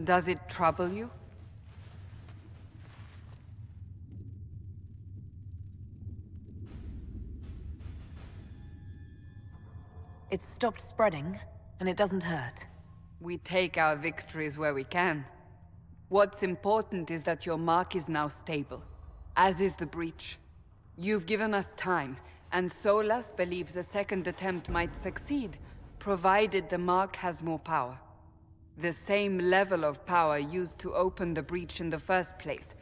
Does it trouble you? It's stopped spreading, and it doesn't hurt. We take our victories where we can. What's important is that your mark is now stable, as is the breach. You've given us time, and Solas believes a second attempt might succeed, provided the mark has more power. The same level of power used to open the breach in the first place.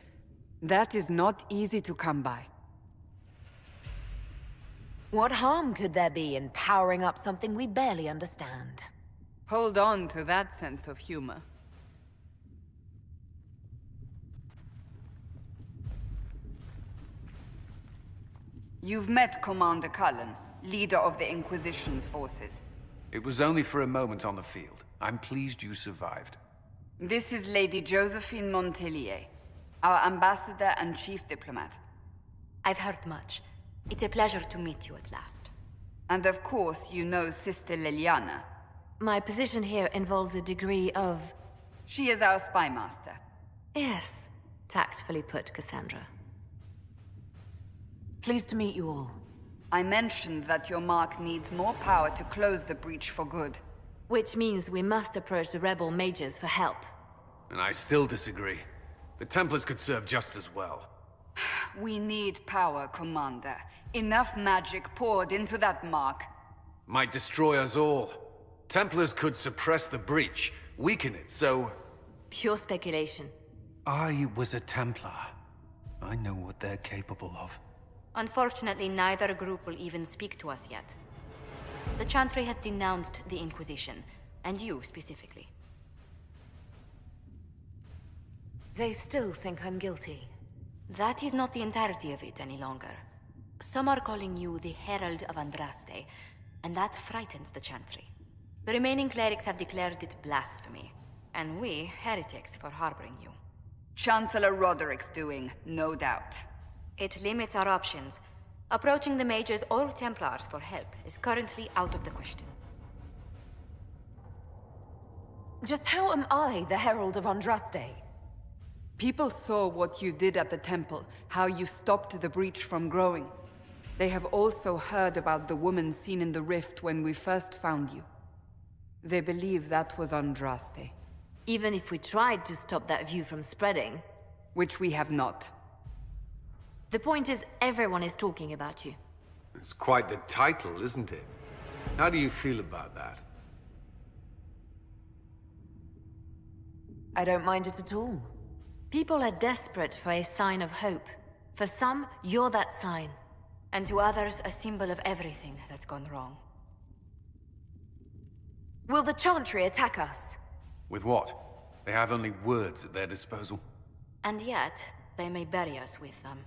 That is not easy to come by. What harm could there be in powering up something we barely understand? Hold on to that sense of humor. You've met Commander Cullen, leader of the Inquisition's forces. It was only for a moment on the field. I'm pleased you survived. This is Lady Josephine Montelier, our ambassador and chief diplomat. I've heard much. It's a pleasure to meet you at last. And of course, you know Sister Liliana. My position here involves a degree of... She is our spy master. Yes, tactfully put, Cassandra. Pleased to meet you all. I mentioned that your mark needs more power to close the breach for good. Which means we must approach the rebel mages for help. And I still disagree. The Templars could serve just as well. We need power, Commander. Enough magic poured into that mark. Might destroy us all. Templars could suppress the breach, weaken it, so... Pure speculation. I was a Templar. I know what they're capable of. Unfortunately, neither group will even speak to us yet. The Chantry has denounced the Inquisition, and you specifically. They still think I'm guilty. That is not the entirety of it any longer. Some are calling you the Herald of Andraste, and that frightens the Chantry. The remaining clerics have declared it blasphemy, and we, heretics, for harboring you. Chancellor Roderick's doing, no doubt. It limits our options. Approaching the mages or Templars for help is currently out of the question. Just how am I the Herald of Andraste? People saw what you did at the temple, how you stopped the breach from growing. They have also heard about the woman seen in the rift when we first found you. They believe that was Andraste. Even if we tried to stop that view from spreading... Which we have not. The point is, everyone is talking about you. It's quite the title, isn't it? How do you feel about that? I don't mind it at all. People are desperate for a sign of hope. For some, you're that sign. And to others, a symbol of everything that's gone wrong. Will the Chantry attack us? With what? They have only words at their disposal. And yet, they may bury us with them.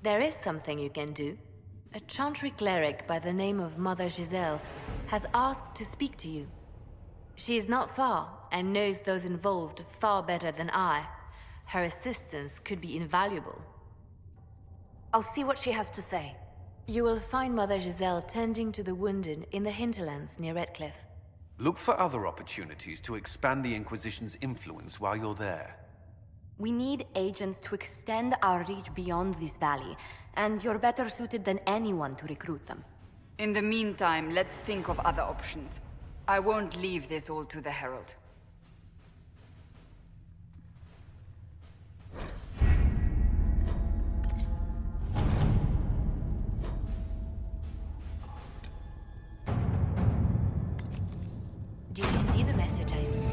There is something you can do. A Chantry cleric by the name of Mother Giselle has asked to speak to you. She is not far, and knows those involved far better than I. Her assistance could be invaluable. I'll see what she has to say. You will find Mother Giselle tending to the wounded in the hinterlands near Redcliffe. Look for other opportunities to expand the Inquisition's influence while you're there. We need agents to extend our reach beyond this valley, and you're better suited than anyone to recruit them. In the meantime, let's think of other options. I won't leave this all to the Herald. Did you see the message I sent?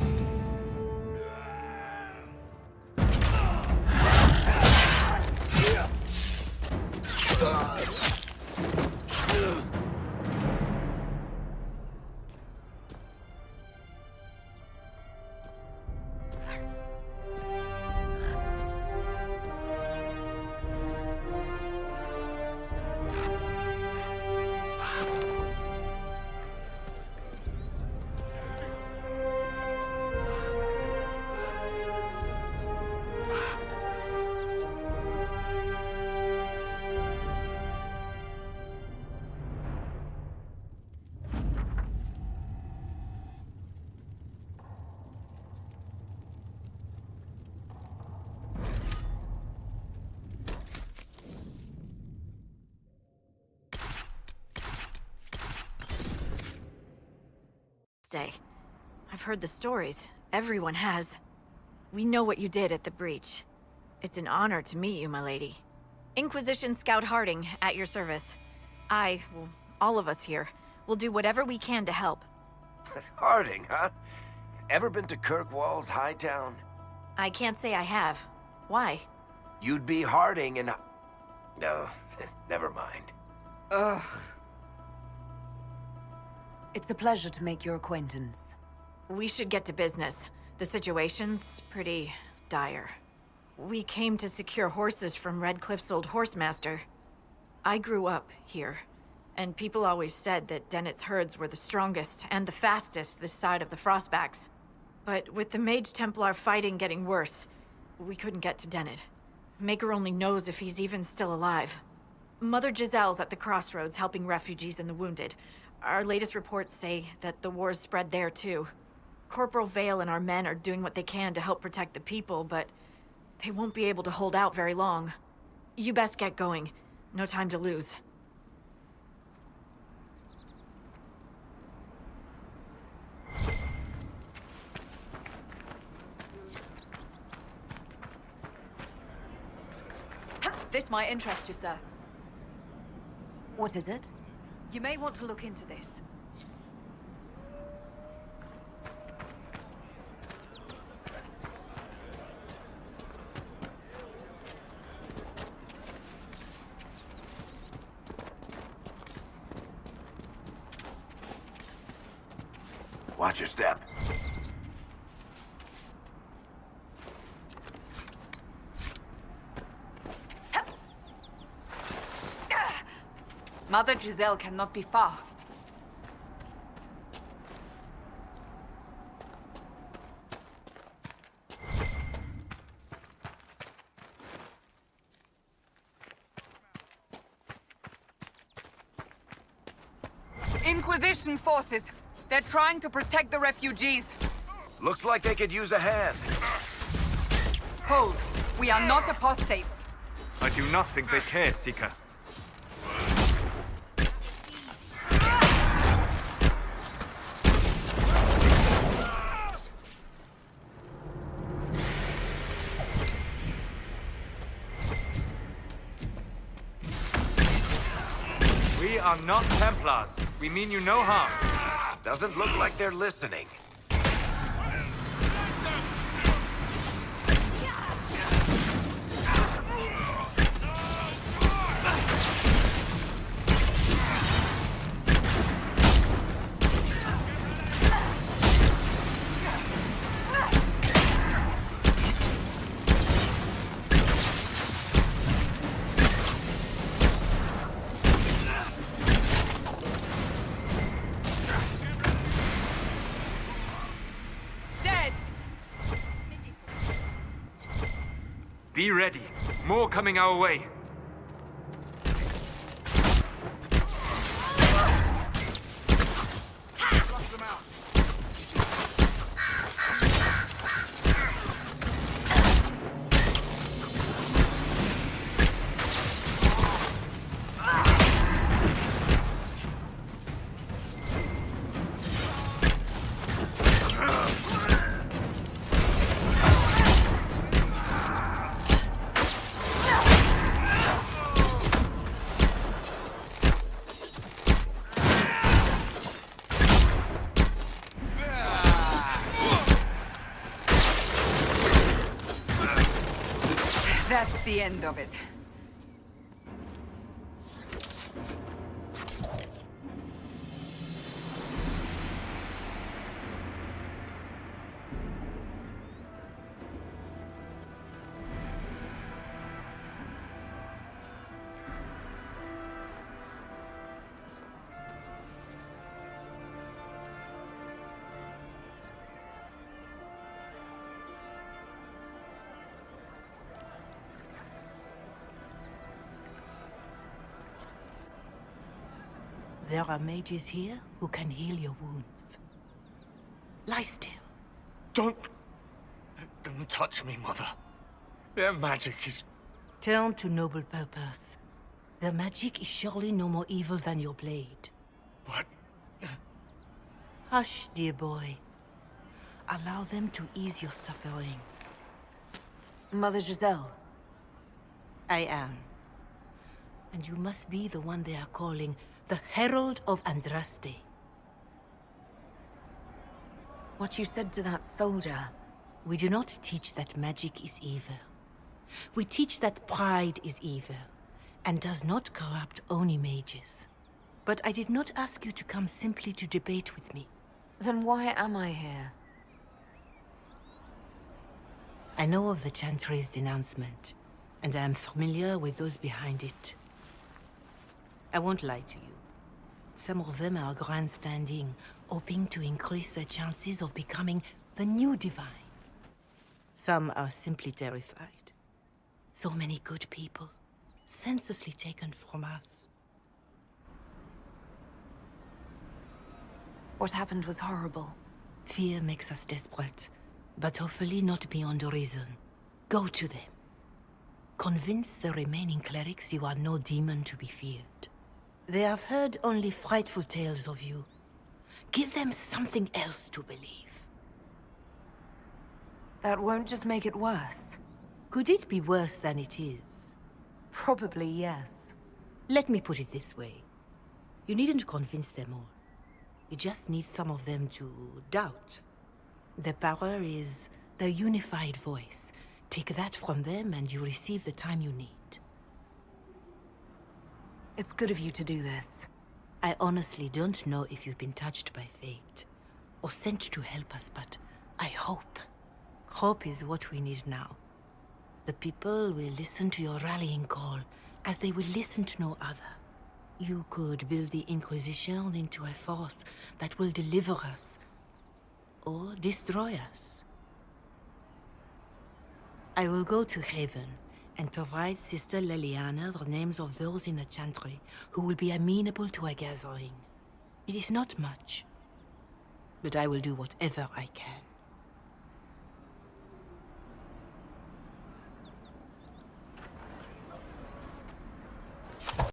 stay. I've heard the stories. Everyone has. We know what you did at the breach. It's an honor to meet you, my lady. Inquisition Scout Harding, at your service. Well, all of us here, will do whatever we can to help. Harding, huh? Ever been to Kirkwall's Hightown? I can't say I have. Why? You'd be Harding and... No, never mind. Ugh. It's a pleasure to make your acquaintance. We should get to business. The situation's pretty dire. We came to secure horses from Redcliffe's old horsemaster. I grew up here, and people always said that Dennett's herds were the strongest and the fastest this side of the Frostbacks. But with the Mage Templar fighting getting worse, we couldn't get to Dennett. Maker only knows if he's even still alive. Mother Giselle's at the crossroads helping refugees and the wounded. Our latest reports say that the war's spread there too. Corporal Vale and our men are doing what they can to help protect the people, but they won't be able to hold out very long. You best get going. No time to lose. This might interest you, sir. What is it? You may want to look into this. Watch your step. Mother Giselle cannot be far. Inquisition forces. They're trying to protect the refugees. Looks like they could use a hand. Hold. We are not apostates. I do not think they care, Seeker. We are not Templars. We mean you no harm. Doesn't look like they're listening. Be ready. More coming our way. That's the end of it. There are mages here who can heal your wounds. Lie still. Don't touch me, Mother. Their magic is... Turn to noble purpose. Their magic is surely no more evil than your blade. But... Hush, dear boy. Allow them to ease your suffering. Mother Giselle. I am. And you must be the one they are calling the Herald of Andraste. What you said to that soldier. We do not teach that magic is evil. We teach that pride is evil, and does not corrupt Oni mages. But I did not ask you to come simply to debate with me. Then why am I here? I know of the Chantry's denouncement, and I am familiar with those behind it. I won't lie to you. Some of them are grandstanding, hoping to increase their chances of becoming the new divine. Some are simply terrified. So many good people, senselessly taken from us. What happened was horrible. Fear makes us desperate, but hopefully not beyond reason. Go to them. Convince the remaining clerics you are no demon to be feared. They have heard only frightful tales of you. Give them something else to believe. That won't just make it worse. Could it be worse than it is? Probably yes. Let me put it this way. You needn't convince them all. You just need some of them to doubt. Their power is their unified voice. Take that from them and you receive the time you need. It's good of you to do this. I honestly don't know if you've been touched by fate, or sent to help us, but I hope. Hope is what we need now. The people will listen to your rallying call, as they will listen to no other. You could build the Inquisition into a force that will deliver us, or destroy us. I will go to Haven, and provide Sister Leliana the names of those in the Chantry who will be amenable to a gathering. It is not much, but I will do whatever I can.